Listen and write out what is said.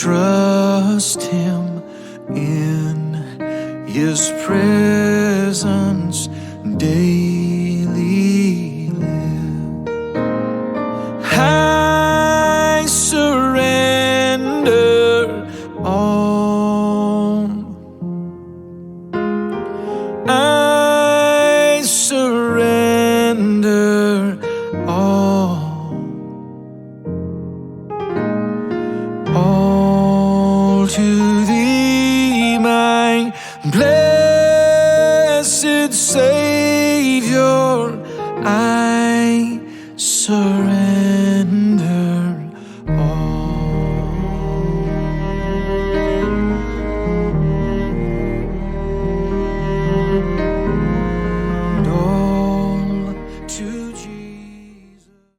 trust Him in His presence daily live. I surrender all. I surrender all to Thee, my blessed Savior. I surrender.